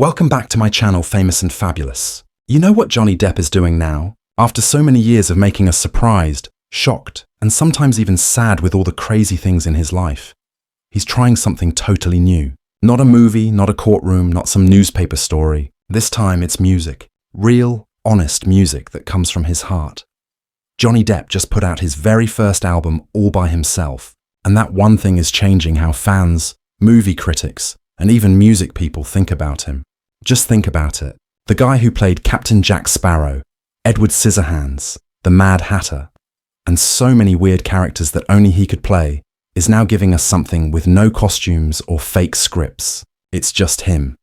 Welcome back to my channel, Famous and Fabulous. You know what Johnny Depp is doing now? After so many years of making us surprised, shocked, and sometimes even sad with all the crazy things in his life, he's trying something totally new. Not a movie, not a courtroom, not some newspaper story. This time it's music. Real, honest music that comes from his heart. Johnny Depp just put out his very first album all by himself, and that one thing is changing how fans, movie critics, and even music people think about him. Just think about it. The guy who played Captain Jack Sparrow, Edward Scissorhands, the Mad Hatter, and so many weird characters that only he could play, is now giving us something with no costumes or fake scripts. It's just him.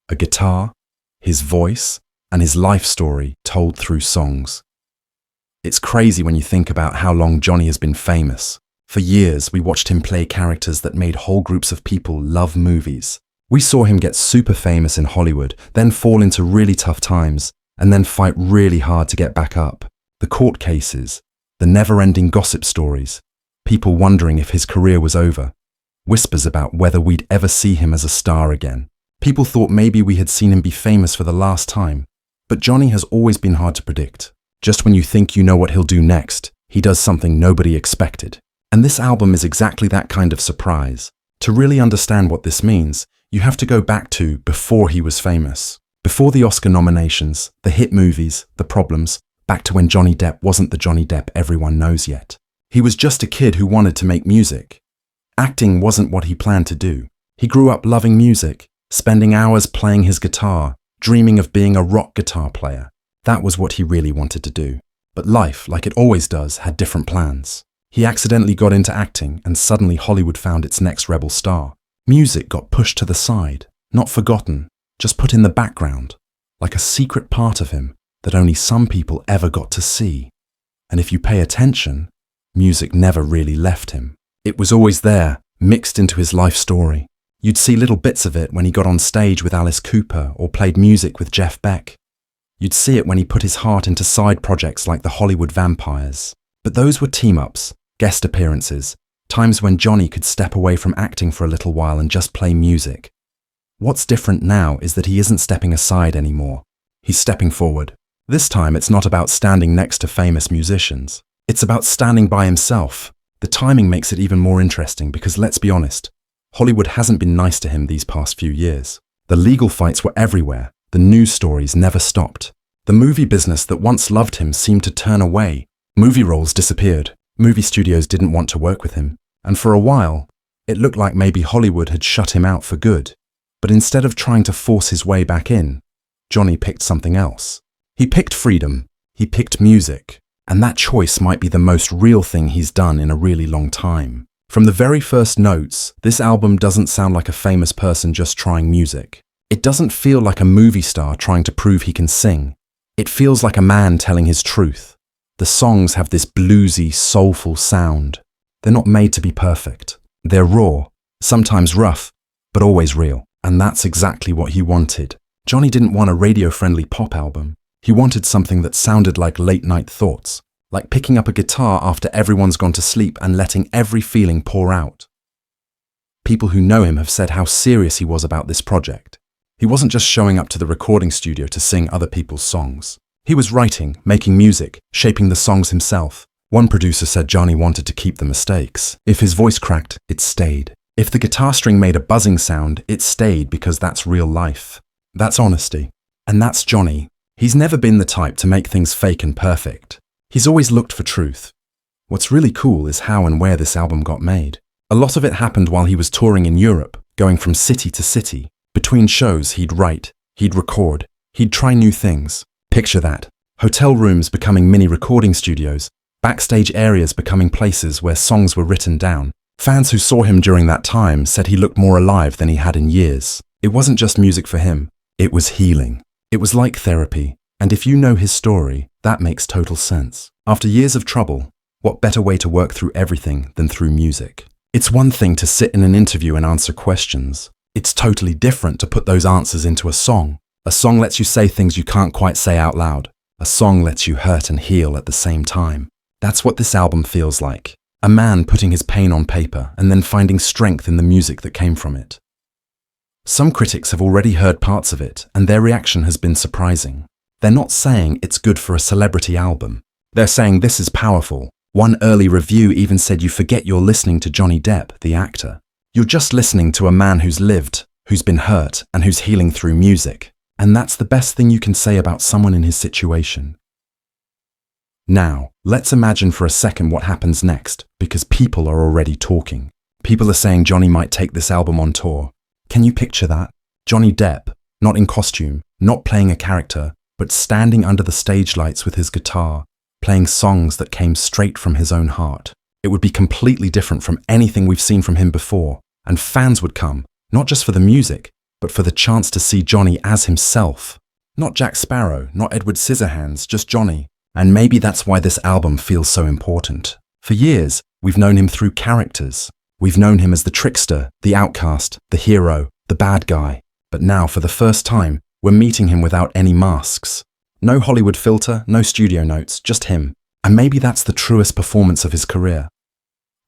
A guitar, his voice, and his life story told through songs. It's crazy when you think about how long Johnny has been famous. For years, we watched him play characters that made whole groups of people love movies. We saw him get super famous in Hollywood, then fall into really tough times, and then fight really hard to get back up. The court cases, the never-ending gossip stories, people wondering if his career was over, whispers about whether we'd ever see him as a star again. People thought maybe we had seen him be famous for the last time, but Johnny has always been hard to predict. Just when you think you know what he'll do next, he does something nobody expected. And this album is exactly that kind of surprise. To really understand what this means, you have to go back to before he was famous. Before the Oscar nominations, the hit movies, the problems, back to when Johnny Depp wasn't the Johnny Depp everyone knows yet. He was just a kid who wanted to make music. Acting wasn't what he planned to do. He grew up loving music, spending hours playing his guitar, dreaming of being a rock guitar player. That was what he really wanted to do. But life, like it always does, had different plans. He accidentally got into acting, and suddenly Hollywood found its next rebel star. Music got pushed to the side, not forgotten, just put in the background, like a secret part of him that only some people ever got to see. And if you pay attention, music never really left him. It was always there, mixed into his life story. You'd see little bits of it when he got on stage with Alice Cooper or played music with Jeff Beck. You'd see it when he put his heart into side projects like the Hollywood Vampires. But those were team-ups, guest appearances, times when Johnny could step away from acting for a little while and just play music. What's different now is that he isn't stepping aside anymore. He's stepping forward. This time it's not about standing next to famous musicians. It's about standing by himself. The timing makes it even more interesting because, let's be honest, Hollywood hasn't been nice to him these past few years. The legal fights were everywhere. The news stories never stopped. The movie business that once loved him seemed to turn away. Movie roles disappeared. Movie studios didn't want to work with him. And for a while, it looked like maybe Hollywood had shut him out for good. But instead of trying to force his way back in, Johnny picked something else. He picked freedom. He picked music. And that choice might be the most real thing he's done in a really long time. From the very first notes, this album doesn't sound like a famous person just trying music. It doesn't feel like a movie star trying to prove he can sing. It feels like a man telling his truth. The songs have this bluesy, soulful sound. They're not made to be perfect. They're raw, sometimes rough, but always real. And that's exactly what he wanted. Johnny didn't want a radio-friendly pop album. He wanted something that sounded like late-night thoughts, like picking up a guitar after everyone's gone to sleep and letting every feeling pour out. People who know him have said how serious he was about this project. He wasn't just showing up to the recording studio to sing other people's songs. He was writing, making music, shaping the songs himself. One producer said Johnny wanted to keep the mistakes. If his voice cracked, it stayed. If the guitar string made a buzzing sound, it stayed because that's real life. That's honesty. And that's Johnny. He's never been the type to make things fake and perfect. He's always looked for truth. What's really cool is how and where this album got made. A lot of it happened while he was touring in Europe, going from city to city. Between shows, he'd write, he'd record, he'd try new things. Picture that. Hotel rooms becoming mini recording studios, backstage areas becoming places where songs were written down. Fans who saw him during that time said he looked more alive than he had in years. It wasn't just music for him, it was healing. It was like therapy, and if you know his story, that makes total sense. After years of trouble, what better way to work through everything than through music? It's one thing to sit in an interview and answer questions. It's totally different to put those answers into a song. A song lets you say things you can't quite say out loud. A song lets you hurt and heal at the same time. That's what this album feels like. A man putting his pain on paper and then finding strength in the music that came from it. Some critics have already heard parts of it, and their reaction has been surprising. They're not saying it's good for a celebrity album. They're saying this is powerful. One early review even said you forget you're listening to Johnny Depp, the actor. You're just listening to a man who's lived, who's been hurt, and who's healing through music. And that's the best thing you can say about someone in his situation. Now, let's imagine for a second what happens next, because people are already talking. People are saying Johnny might take this album on tour. Can you picture that? Johnny Depp, not in costume, not playing a character, but standing under the stage lights with his guitar, playing songs that came straight from his own heart. It would be completely different from anything we've seen from him before, and fans would come, not just for the music, but for the chance to see Johnny as himself. Not Jack Sparrow, not Edward Scissorhands, just Johnny. And maybe that's why this album feels so important. For years, we've known him through characters. We've known him as the trickster, the outcast, the hero, the bad guy. But now, for the first time, we're meeting him without any masks. No Hollywood filter, no studio notes, just him. And maybe that's the truest performance of his career.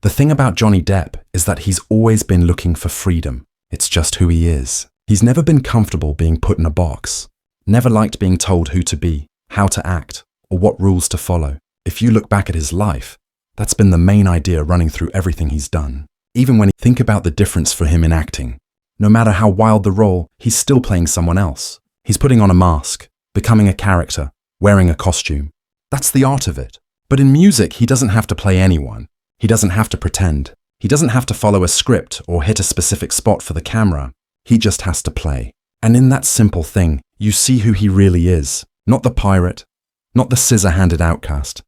The thing about Johnny Depp is that he's always been looking for freedom. It's just who he is. He's never been comfortable being put in a box. Never liked being told who to be, how to act, or what rules to follow. If you look back at his life, that's been the main idea running through everything he's done. Even when you think about the difference for him in acting, no matter how wild the role, he's still playing someone else. He's putting on a mask, becoming a character, wearing a costume. That's the art of it. But in music, he doesn't have to play anyone. He doesn't have to pretend. He doesn't have to follow a script or hit a specific spot for the camera. He just has to play. And in that simple thing, you see who he really is. Not the pirate, not the scissor-handed outcast,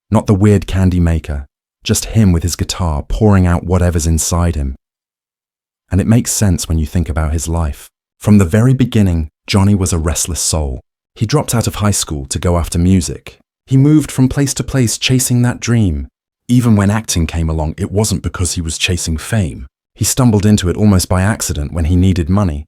not the weird candy maker, just him with his guitar pouring out whatever's inside him. And it makes sense when you think about his life. From the very beginning, Johnny was a restless soul. He dropped out of high school to go after music. He moved from place to place chasing that dream. Even when acting came along, it wasn't because he was chasing fame. He stumbled into it almost by accident when he needed money,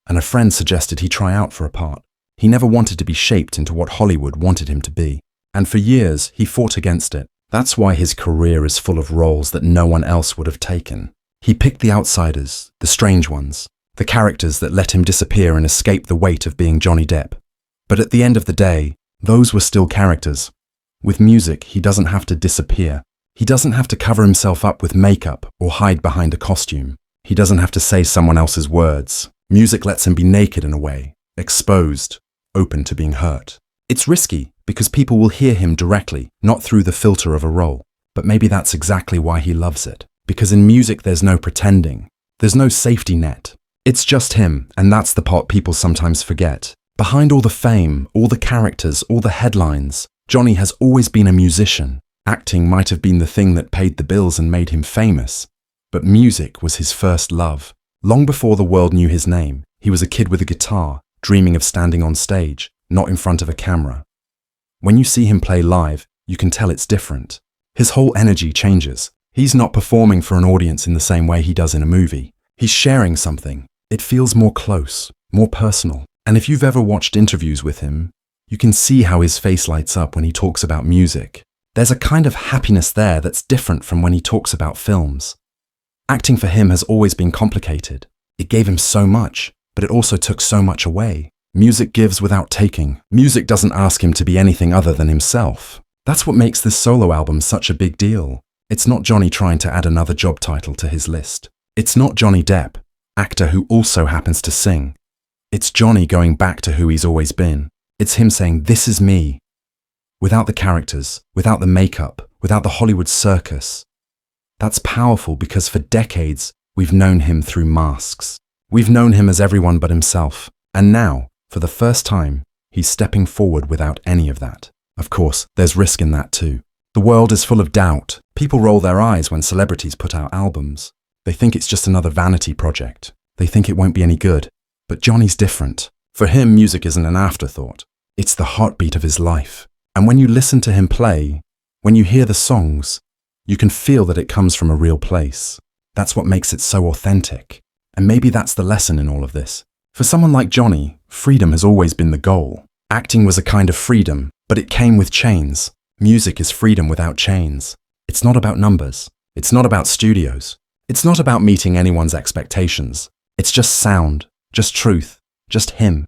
and a friend suggested he try out for a part. He never wanted to be shaped into what Hollywood wanted him to be. And for years, he fought against it. That's why his career is full of roles that no one else would have taken. He picked the outsiders, the strange ones, the characters that let him disappear and escape the weight of being Johnny Depp. But at the end of the day, those were still characters. With music, he doesn't have to disappear. He doesn't have to cover himself up with makeup or hide behind a costume. He doesn't have to say someone else's words. Music lets him be naked in a way, exposed, open to being hurt. It's risky because people will hear him directly, not through the filter of a role. But maybe that's exactly why he loves it. Because in music there's no pretending. There's no safety net. It's just him, and that's the part people sometimes forget. Behind all the fame, all the characters, all the headlines, Johnny has always been a musician. Acting might have been the thing that paid the bills and made him famous. But music was his first love. Long before the world knew his name, he was a kid with a guitar, dreaming of standing on stage, not in front of a camera. When you see him play live, you can tell it's different. His whole energy changes. He's not performing for an audience in the same way he does in a movie. He's sharing something. It feels more close, more personal. And if you've ever watched interviews with him, you can see how his face lights up when he talks about music. There's a kind of happiness there that's different from when he talks about films. Acting for him has always been complicated. It gave him so much, but it also took so much away. Music gives without taking. Music doesn't ask him to be anything other than himself. That's what makes this solo album such a big deal. It's not Johnny trying to add another job title to his list. It's not Johnny Depp, actor who also happens to sing. It's Johnny going back to who he's always been. It's him saying, "This is me." Without the characters, without the makeup, without the Hollywood circus. That's powerful because for decades, we've known him through masks. We've known him as everyone but himself. And now, for the first time, he's stepping forward without any of that. Of course, there's risk in that too. The world is full of doubt. People roll their eyes when celebrities put out albums. They think it's just another vanity project. They think it won't be any good. But Johnny's different. For him, music isn't an afterthought. It's the heartbeat of his life. And when you listen to him play, when you hear the songs, you can feel that it comes from a real place. That's what makes it so authentic. And maybe that's the lesson in all of this. For someone like Johnny, freedom has always been the goal. Acting was a kind of freedom, but it came with chains. Music is freedom without chains. It's not about numbers. It's not about studios. It's not about meeting anyone's expectations. It's just sound, just truth, just him.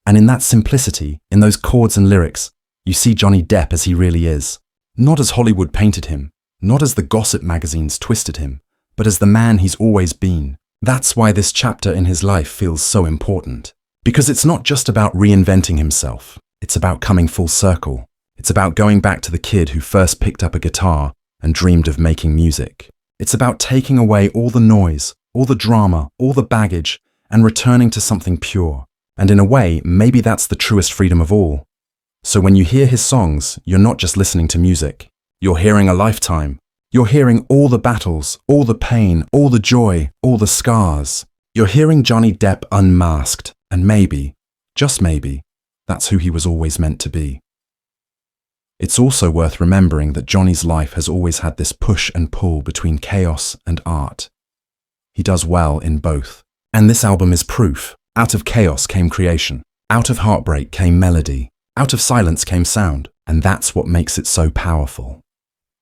And in that simplicity, in those chords and lyrics, you see Johnny Depp as he really is. Not as Hollywood painted him, not as the gossip magazines twisted him, but as the man he's always been. That's why this chapter in his life feels so important. Because it's not just about reinventing himself, it's about coming full circle. It's about going back to the kid who first picked up a guitar and dreamed of making music. It's about taking away all the noise, all the drama, all the baggage, and returning to something pure. And in a way, maybe that's the truest freedom of all. So when you hear his songs, you're not just listening to music. You're hearing a lifetime. You're hearing all the battles, all the pain, all the joy, all the scars. You're hearing Johnny Depp unmasked, and maybe, just maybe, that's who he was always meant to be. It's also worth remembering that Johnny's life has always had this push and pull between chaos and art. He does well in both. And this album is proof. Out of chaos came creation. Out of heartbreak came melody. Out of silence came sound. And that's what makes it so powerful.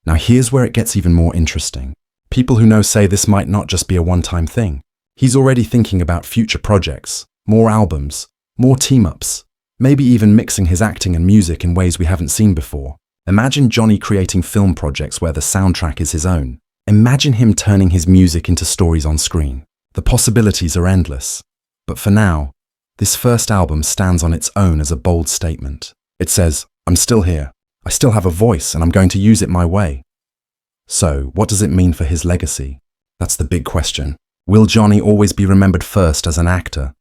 Now here's where it gets even more interesting. People who know say this might not just be a one-time thing. He's already thinking about future projects, more albums, more team-ups, maybe even mixing his acting and music in ways we haven't seen before. Imagine Johnny creating film projects where the soundtrack is his own. Imagine him turning his music into stories on screen. The possibilities are endless. But for now, this first album stands on its own as a bold statement. It says, I'm still here. I still have a voice and I'm going to use it my way. So, what does it mean for his legacy? That's the big question. Will Johnny always be remembered first as an actor?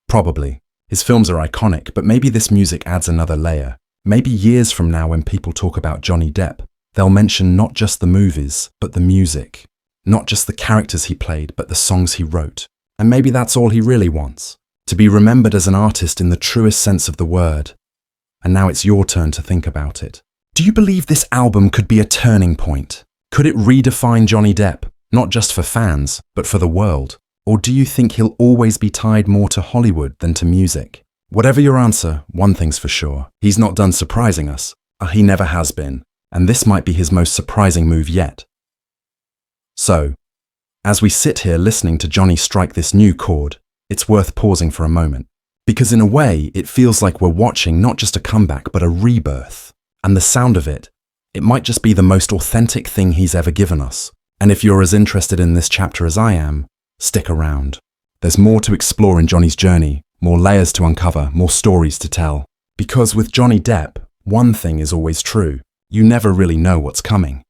Probably. His films are iconic, but maybe this music adds another layer. Maybe years from now when people talk about Johnny Depp, they'll mention not just the movies, but the music. Not just the characters he played, but the songs he wrote. And maybe that's all he really wants. To be remembered as an artist in the truest sense of the word. And now it's your turn to think about it. Do you believe this album could be a turning point? Could it redefine Johnny Depp, not just for fans, but for the world? Or do you think he'll always be tied more to Hollywood than to music? Whatever your answer, one thing's for sure. He's not done surprising us. He never has been. And this might be his most surprising move yet. So, as we sit here listening to Johnny strike this new chord, it's worth pausing for a moment. Because in a way, it feels like we're watching not just a comeback, but a rebirth. And the sound of it, it might just be the most authentic thing he's ever given us. And if you're as interested in this chapter as I am, stick around. There's more to explore in Johnny's journey, more layers to uncover, more stories to tell. Because with Johnny Depp, one thing is always true. You never really know what's coming.